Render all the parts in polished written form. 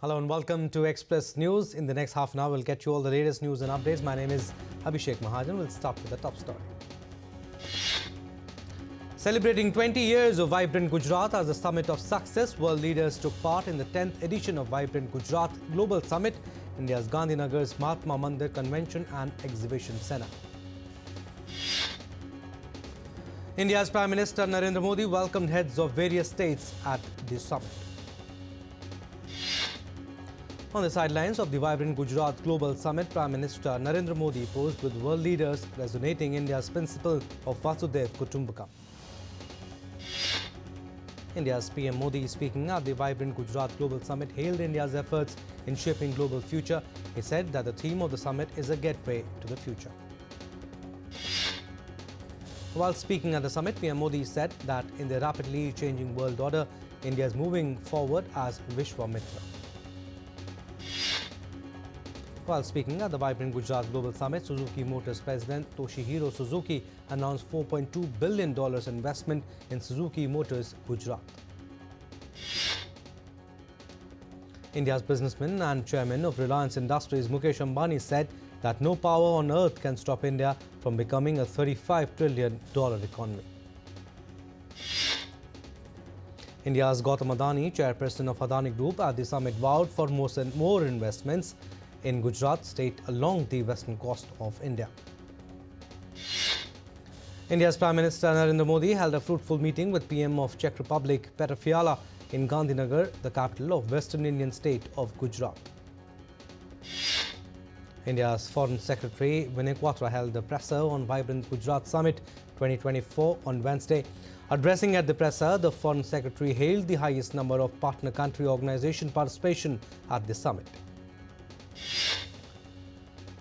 Hello and welcome to Express News. In the next half an hour, we'll get you all the latest news and updates. My name is Abhishek Mahajan. We'll start with the top story. Celebrating 20 years of Vibrant Gujarat as a summit of success, world leaders took part in the 10th edition of Vibrant Gujarat Global Summit, India's Gandhinagar's Mahatma Mandir Convention and Exhibition Centre. India's Prime Minister Narendra Modi welcomed heads of various states at the summit. On the sidelines of the Vibrant Gujarat Global Summit, Prime Minister Narendra Modi posed with world leaders resonating India's principle of Vasudhaiv Kutumbakam. India's PM Modi, speaking at the Vibrant Gujarat Global Summit, hailed India's efforts in shaping global future. He said that the theme of the summit is a gateway to the future. While speaking at the summit, PM Modi said that in the rapidly changing world order, India is moving forward as Vishwamitra. While speaking at the Vibrant Gujarat Global Summit, Suzuki Motors President Toshihiro Suzuki announced $4.2 billion investment in Suzuki Motors, Gujarat. India's businessman and chairman of Reliance Industries, Mukesh Ambani, said that no power on earth can stop India from becoming a $35 trillion economy. India's Gautam Adani, chairperson of Adani Group, at the summit vowed for more investments in Gujarat state along the western coast of India. India's Prime Minister Narendra Modi held a fruitful meeting with PM of Czech Republic Petr Fiala in Gandhinagar, the capital of Western Indian state of Gujarat. India's Foreign Secretary Vinay Quatra held the Prasar on Vibrant Gujarat Summit 2024 on Wednesday. Addressing at the Prasar, the Foreign Secretary hailed the highest number of partner country organization participation at the summit.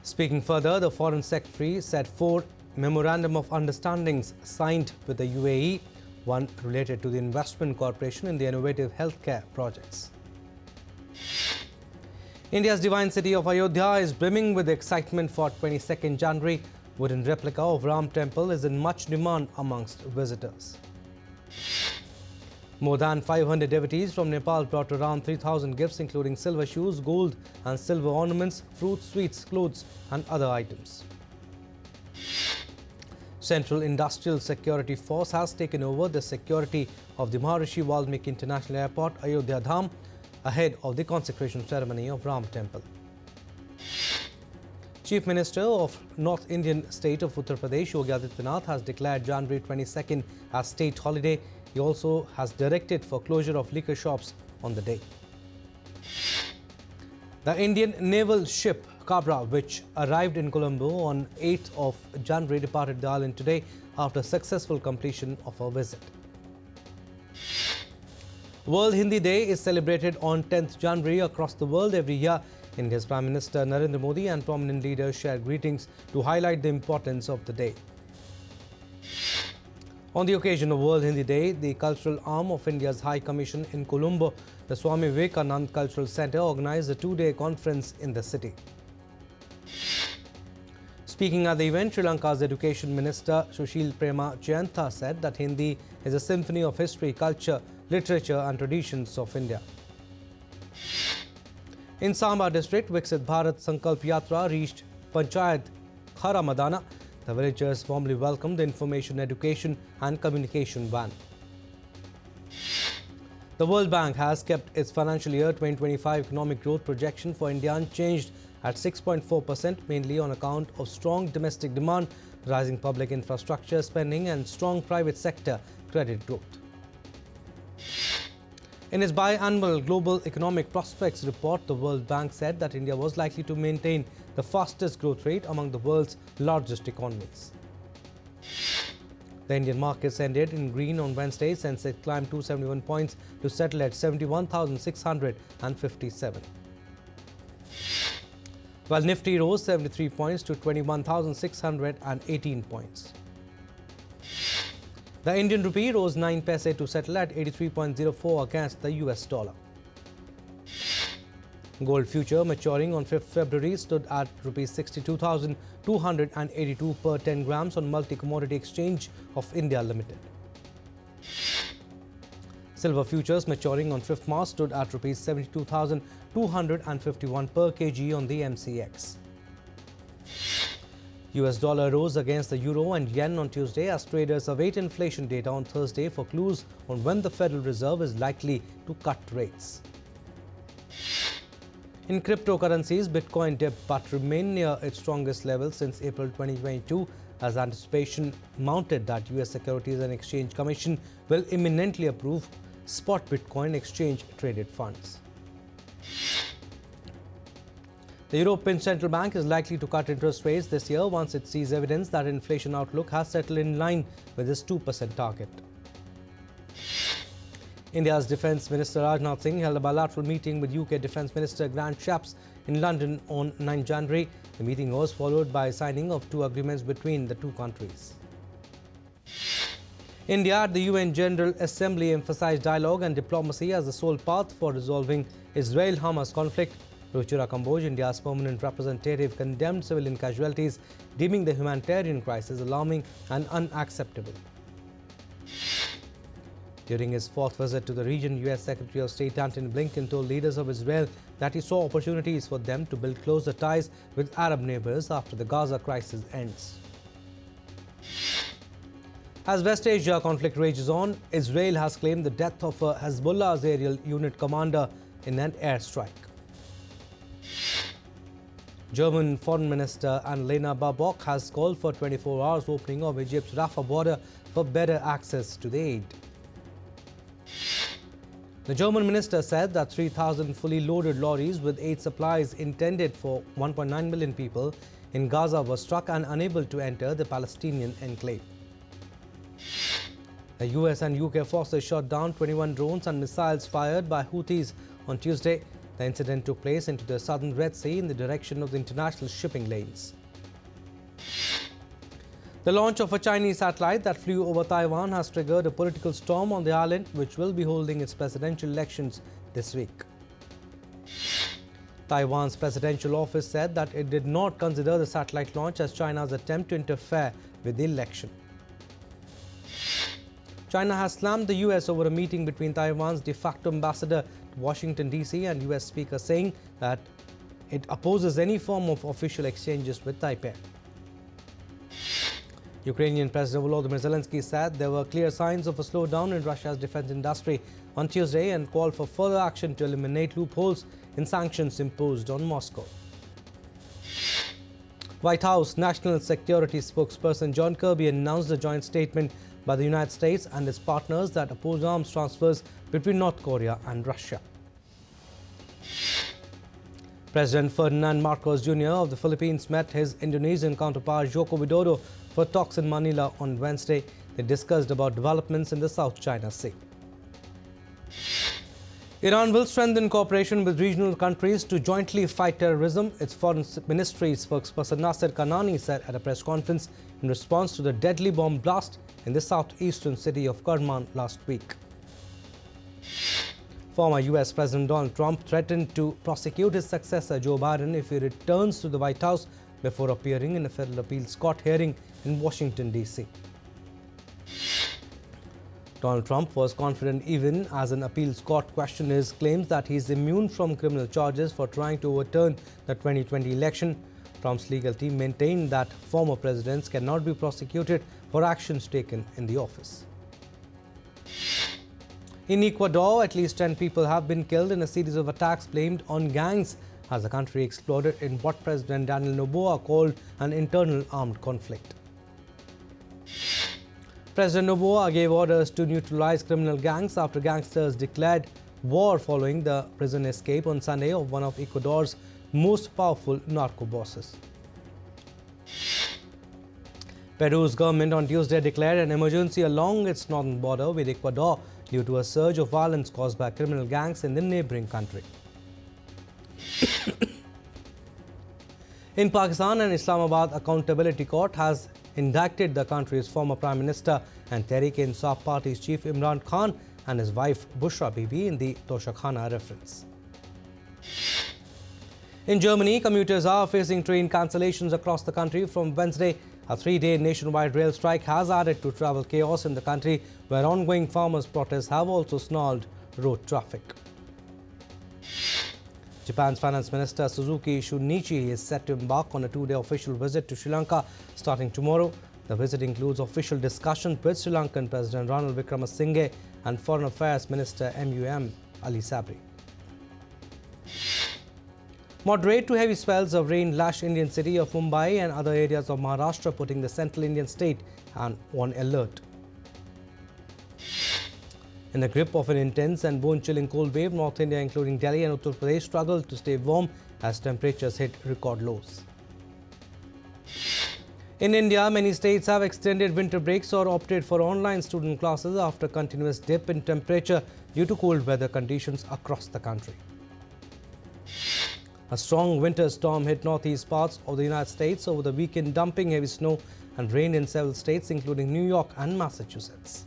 Speaking further, the Foreign Secretary said 4 Memorandum of Understandings signed with the UAE, one related to the investment cooperation in the innovative healthcare projects. India's divine city of Ayodhya is brimming with excitement for 22nd January. Wooden replica of Ram Temple is in much demand amongst visitors. More than 500 devotees from Nepal brought around 3,000 gifts, including silver shoes, gold and silver ornaments, fruits, sweets, clothes and other items. Central Industrial Security Force has taken over the security of the Maharishi Valmiki International Airport, Ayodhya Dham, ahead of the consecration ceremony of Ram Temple. Chief Minister of North Indian state of Uttar Pradesh, Yogi Adityanath, has declared January 22nd as state holiday. He also has directed for closure of liquor shops on the day. The Indian naval ship Cabra, which arrived in Colombo on 8th of January, departed the island today after successful completion of a visit. World Hindi Day is celebrated on 10th January across the world every year. India's Prime Minister Narendra Modi and prominent leaders share greetings to highlight the importance of the day. On the occasion of World Hindi Day, the cultural arm of India's High Commission in Colombo, the Swami Vivekanand Cultural Centre, organized a 2-day conference in the city. Speaking at the event, Sri Lanka's Education Minister Sushil Prema Jayantha said that Hindi is a symphony of history, culture, literature and traditions of India. In Samba district, Viksit Bharat Sankalp Yatra reached Panchayat Khara Madana. The villagers warmly welcomed the information, education and communication van. The World Bank has kept its financial year 2025 economic growth projection for India unchanged at 6.4%, mainly on account of strong domestic demand, rising public infrastructure spending and strong private sector credit growth. In its biannual Global Economic Prospects report, the World Bank said that India was likely to maintain the fastest growth rate among the world's largest economies. The Indian markets ended in green on Wednesday. Sensex climbed 271 points to settle at 71,657. While Nifty rose 73 points to 21,618 points. The Indian rupee rose 9 paise to settle at 83.04 against the US dollar. Gold future maturing on 5th February stood at Rs 62,282 per 10 grams on Multi Commodity Exchange of India Limited. Silver futures maturing on 5th March stood at Rs 72,251 per kg on the MCX. US dollar rose against the euro and yen on Tuesday as traders await inflation data on Thursday for clues on when the Federal Reserve is likely to cut rates. In cryptocurrencies, Bitcoin dipped but remained near its strongest level since April 2022 as anticipation mounted that US Securities and Exchange Commission will imminently approve spot Bitcoin exchange-traded funds. The European Central Bank is likely to cut interest rates this year once it sees evidence that inflation outlook has settled in line with its 2% target. India's Defence Minister Rajnath Singh held a bilateral meeting with UK Defence Minister Grant Shapps in London on 9 January. The meeting was followed by signing of 2 agreements between the 2 countries. India at the UN General Assembly emphasized dialogue and diplomacy as the sole path for resolving Israel-Hamas conflict. Ruchira Kamboj, India's permanent representative, condemned civilian casualties, deeming the humanitarian crisis alarming and unacceptable. During his 4th visit to the region, US Secretary of State Antony Blinken told leaders of Israel that he saw opportunities for them to build closer ties with Arab neighbors after the Gaza crisis ends. As West Asia conflict rages on, Israel has claimed the death of Hezbollah's aerial unit commander in an airstrike. German Foreign Minister Annalena Baerbock has called for 24 hours opening of Egypt's Rafah border for better access to the aid. The German minister said that 3,000 fully loaded lorries with aid supplies intended for 1.9 million people in Gaza were struck and unable to enter the Palestinian enclave. The US and UK forces shot down 21 drones and missiles fired by Houthis on Tuesday. The incident took place into the southern Red Sea in the direction of the international shipping lanes. The launch of a Chinese satellite that flew over Taiwan has triggered a political storm on the island, which will be holding its presidential elections this week. Taiwan's presidential office said that it did not consider the satellite launch as China's attempt to interfere with the election. China has slammed the US over a meeting between Taiwan's de facto ambassador to Washington, D.C. and US speaker, saying that it opposes any form of official exchanges with Taipei. Ukrainian President Volodymyr Zelensky said there were clear signs of a slowdown in Russia's defense industry on Tuesday and called for further action to eliminate loopholes in sanctions imposed on Moscow. White House National Security spokesperson John Kirby announced a joint statement by the United States and its partners that oppose arms transfers between North Korea and Russia. President Ferdinand Marcos Jr. of the Philippines met his Indonesian counterpart Joko Widodo for talks in Manila on Wednesday. They discussed about developments in the South China Sea. Iran will strengthen cooperation with regional countries to jointly fight terrorism, its foreign ministry spokesperson Nasser Kanani said at a press conference in response to the deadly bomb blast in the southeastern city of Kerman last week. Former US President Donald Trump threatened to prosecute his successor Joe Biden if he returns to the White House before appearing in a federal appeals court hearing in Washington, D.C. Donald Trump was confident even as an appeals court questioned his claims that he is immune from criminal charges for trying to overturn the 2020 election. Trump's legal team maintained that former presidents cannot be prosecuted for actions taken in the office. In Ecuador, at least 10 people have been killed in a series of attacks blamed on gangs as the country exploded in what President Daniel Noboa called an internal armed conflict. President Noboa gave orders to neutralize criminal gangs after gangsters declared war following the prison escape on Sunday of one of Ecuador's most powerful narco bosses. Peru's government on Tuesday declared an emergency along its northern border with Ecuador due to a surge of violence caused by criminal gangs in the neighboring country. In Pakistan, an Islamabad Accountability Court has indicted the country's former Prime Minister and Tehreek-e-Insaf Party's chief Imran Khan and his wife Bushra Bibi in the Toshakhana reference. In Germany, commuters are facing train cancellations across the country from Wednesday A 3-day nationwide rail strike has added to travel chaos in the country, where ongoing farmers' protests have also snarled road traffic. Japan's Finance Minister Suzuki Shunichi is set to embark on a 2-day official visit to Sri Lanka starting tomorrow. The visit includes official discussions with Sri Lankan President Ranil Wickremesinghe and Foreign Affairs Minister MUM Ali Sabri. Moderate to heavy spells of rain lashed Indian city of Mumbai and other areas of Maharashtra, putting the central Indian state on alert. In the grip of an intense and bone-chilling cold wave, North India, including Delhi and Uttar Pradesh, struggled to stay warm as temperatures hit record lows. In India, many states have extended winter breaks or opted for online student classes after a continuous dip in temperature due to cold weather conditions across the country. A strong winter storm hit northeast parts of the United States over the weekend, dumping heavy snow and rain in several states, including New York and Massachusetts.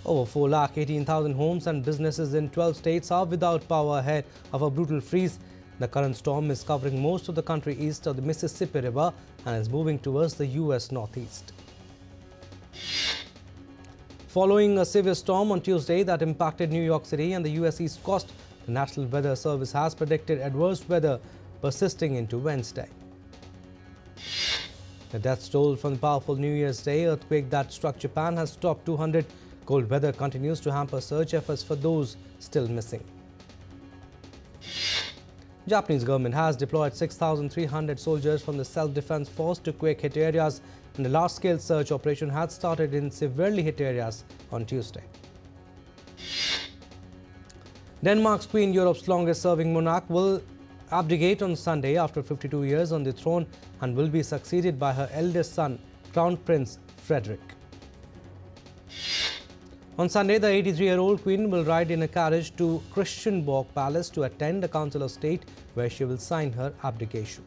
Over 4,18,000 homes and businesses in 12 states are without power ahead of a brutal freeze. The current storm is covering most of the country east of the Mississippi River and is moving towards the U.S. northeast. Following a severe storm on Tuesday that impacted New York City and the U.S. East Coast, the National Weather Service has predicted adverse weather persisting into Wednesday. The death toll from the powerful New Year's Day earthquake that struck Japan has topped 200. Cold weather continues to hamper search efforts for those still missing. Japanese government has deployed 6,300 soldiers from the self-defense force to quake-hit areas, and a large-scale search operation had started in severely hit areas on Tuesday. Denmark's Queen, Europe's longest-serving monarch, will abdicate on Sunday after 52 years on the throne and will be succeeded by her eldest son, Crown Prince Frederik. On Sunday, the 83-year-old Queen will ride in a carriage to Christiansborg Palace to attend the Council of State, where she will sign her abdication.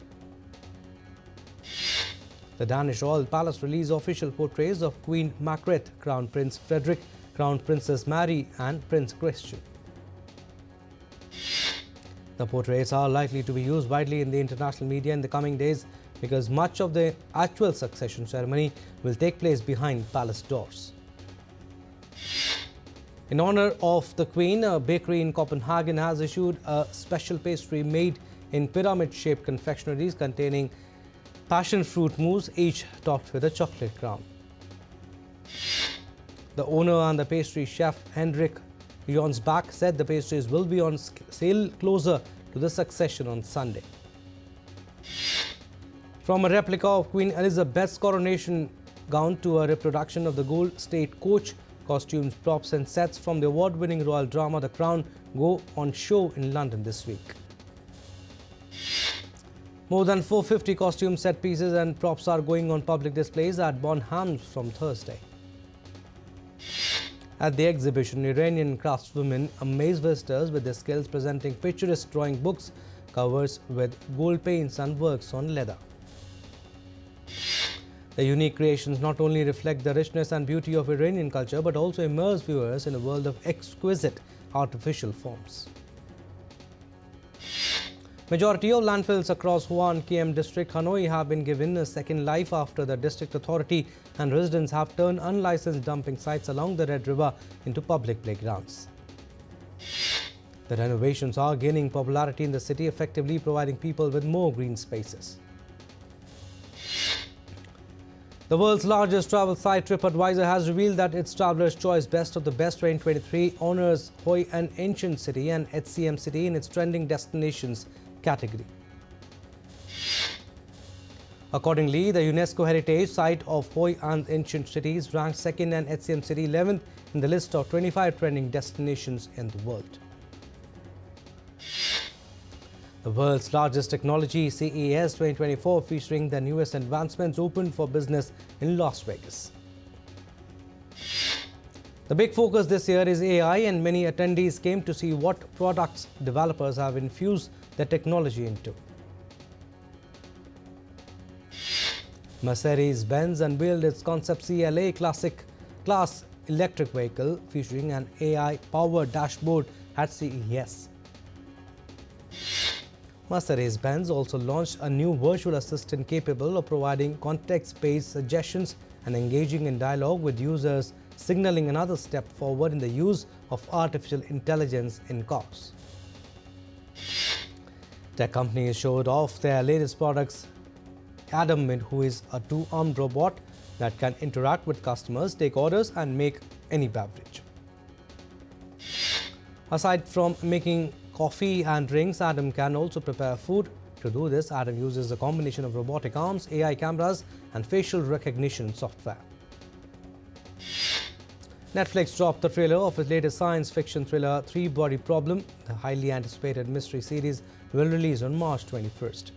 The Danish Royal Palace released official portraits of Queen Margrethe, Crown Prince Frederik, Crown Princess Mary and Prince Christian. The portraits are likely to be used widely in the international media in the coming days because much of the actual succession ceremony will take place behind palace doors. In honor of the Queen, a bakery in Copenhagen has issued a special pastry made in pyramid-shaped confectionaries containing passion fruit mousse, each topped with a chocolate crown. The owner and the pastry chef, Henrik Jonsbach, said the pastries will be on sale closer to the succession on Sunday. From a replica of Queen Elizabeth's coronation gown to a reproduction of the gold state coach, costumes, props and sets from the award-winning royal drama The Crown go on show in London this week. More than 450 costume set pieces and props are going on public displays at Bonhams from Thursday. At the exhibition, Iranian craftswomen amaze visitors with their skills, presenting picturesque drawing books, covers with gold paints and works on leather. The unique creations not only reflect the richness and beauty of Iranian culture but also immerse viewers in a world of exquisite artificial forms. Majority of landfills across Hoan Kiem district, Hanoi, have been given a second life after the district authority and residents have turned unlicensed dumping sites along the Red River into public playgrounds. The renovations are gaining popularity in the city, effectively providing people with more green spaces. The world's largest travel site, TripAdvisor, has revealed that its Traveler's Choice Best of the Best 2023 honors Hoi an ancient city and HCM city in its trending destinations category. Accordingly, the UNESCO heritage site of Hoi and ancient cities ranked second and HCM city 11th in the list of 25 trending destinations in the world. The world's largest technology CES 2024, featuring the newest advancements, opened for business in Las Vegas. The big focus this year is AI, and many attendees came to see what products developers have infused their technology into. Mercedes-Benz unveiled its concept CLA class electric vehicle featuring an AI-powered dashboard at CES. Mercedes-Benz also launched a new virtual assistant capable of providing context-based suggestions and engaging in dialogue with users, signaling another step forward in the use of artificial intelligence in cars. Tech companies showed off their latest products, Adam, who is a two-armed robot that can interact with customers, take orders and make any beverage. Aside from making coffee and drinks, Adam can also prepare food. To do this, Adam uses a combination of robotic arms, AI cameras and facial recognition software. Netflix dropped the trailer of its latest science fiction thriller, Three Body Problem. The highly anticipated mystery series will release on March 21st.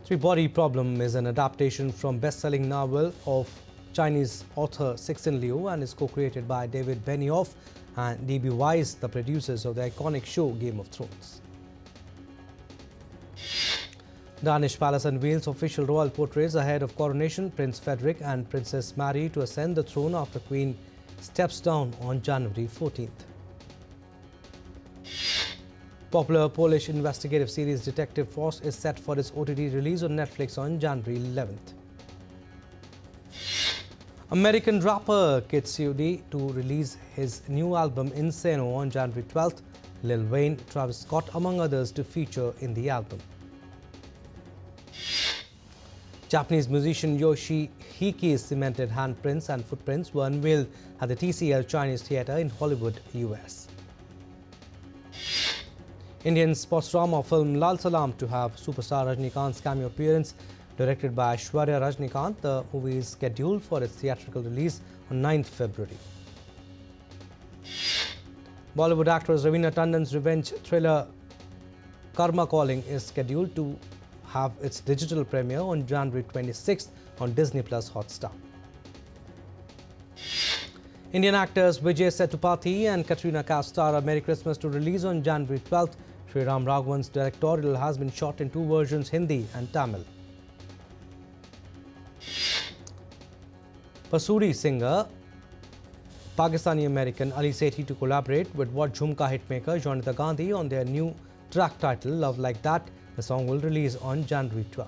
Three Body Problem is an adaptation from best-selling novel of Chinese author Cixin Liu and is co-created by David Benioff and D.B. Weiss, the producers of the iconic show Game of Thrones. Danish Palace unveils official royal portraits ahead of coronation. Prince Frederick and Princess Mary to ascend the throne after Queen steps down on January 14th. Popular Polish investigative series Detective Force is set for its OTT release on Netflix on January 11th. American rapper Kid Cudi to release his new album Insano on January 12th. Lil Wayne, Travis Scott among others to feature in the album. Japanese musician Yoshihiki's cemented handprints and footprints were unveiled at the TCL Chinese Theatre in Hollywood, US. Indian sports drama film Lal Salam to have superstar Rajnikant's cameo appearance. Directed by Aishwarya Rajnikant, the movie is scheduled for its theatrical release on 9th February. Bollywood actress Raveena Tandon's revenge thriller Karma Calling is scheduled to have its digital premiere on January 26th on Disney Plus Hotstar. Indian actors Vijay Sethupathi and Katrina Kaif star A Merry Christmas to release on January 12th. Sriram Raghavan's directorial has been shot in two versions, Hindi and Tamil. Pasuri singer Pakistani-American Ali Sethi to collaborate with What Jhumka hitmaker Jonathan Gandhi on their new track title Love Like That. The song will release on January 12th.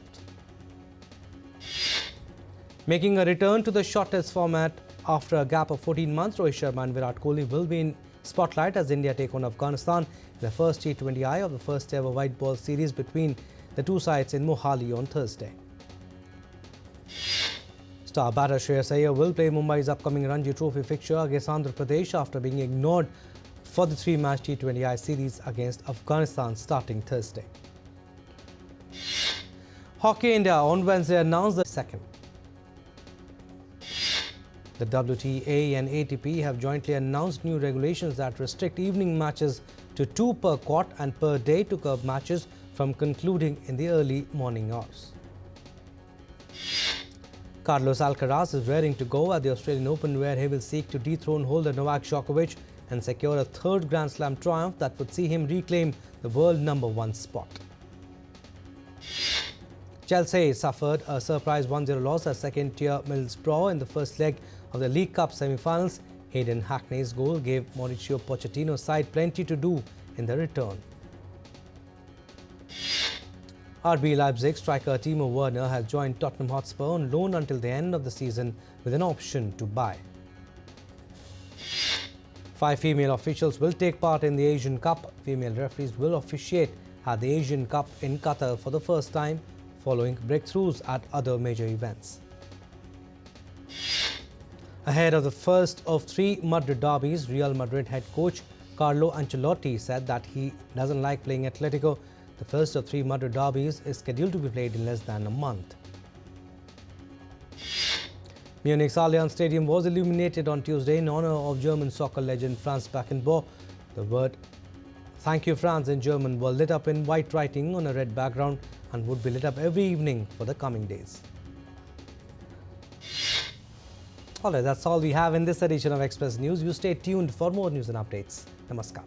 Making a return to the short test format after a gap of 14 months, Rohit Sharma and Virat Kohli will be in spotlight as India take on Afghanistan in the first T20I of the first ever white ball series between the two sides in Mohali on Thursday. Star batter Shreyas Iyer will play Mumbai's upcoming Ranji Trophy fixture against Andhra Pradesh after being ignored for the three-match T20I series against Afghanistan starting Thursday. Hockey India on Wednesday announced the second. The WTA and ATP have jointly announced new regulations that restrict evening matches to 2 per court and per day to curb matches from concluding in the early morning hours. Carlos Alcaraz is raring to go at the Australian Open, where he will seek to dethrone holder Novak Djokovic and secure a third Grand Slam triumph that would see him reclaim the world #1 spot. Chelsea suffered a surprise 1-0 loss at second-tier Middlesbrough in the first leg of the League Cup semi-finals. Hayden Hackney's goal gave Mauricio Pochettino's side plenty to do in the return. RB Leipzig striker Timo Werner has joined Tottenham Hotspur on loan until the end of the season with an option to buy. 5 female officials will take part in the Asian Cup. Female referees will officiate at the Asian Cup in Qatar for the first time, following breakthroughs at other major events. Ahead of the first of 3 Madrid derbies, Real Madrid head coach Carlo Ancelotti said that he doesn't like playing Atletico. The first of 3 Madrid derbies is scheduled to be played in less than a month. Munich's Allianz Stadium was illuminated on Tuesday in honor of German soccer legend Franz Beckenbauer. The word "Thank you, Franz" in German were lit up in white writing on a red background and would be lit up every evening for the coming days. Alright, that's all we have in this edition of Express News. You stay tuned for more news and updates. Namaskar.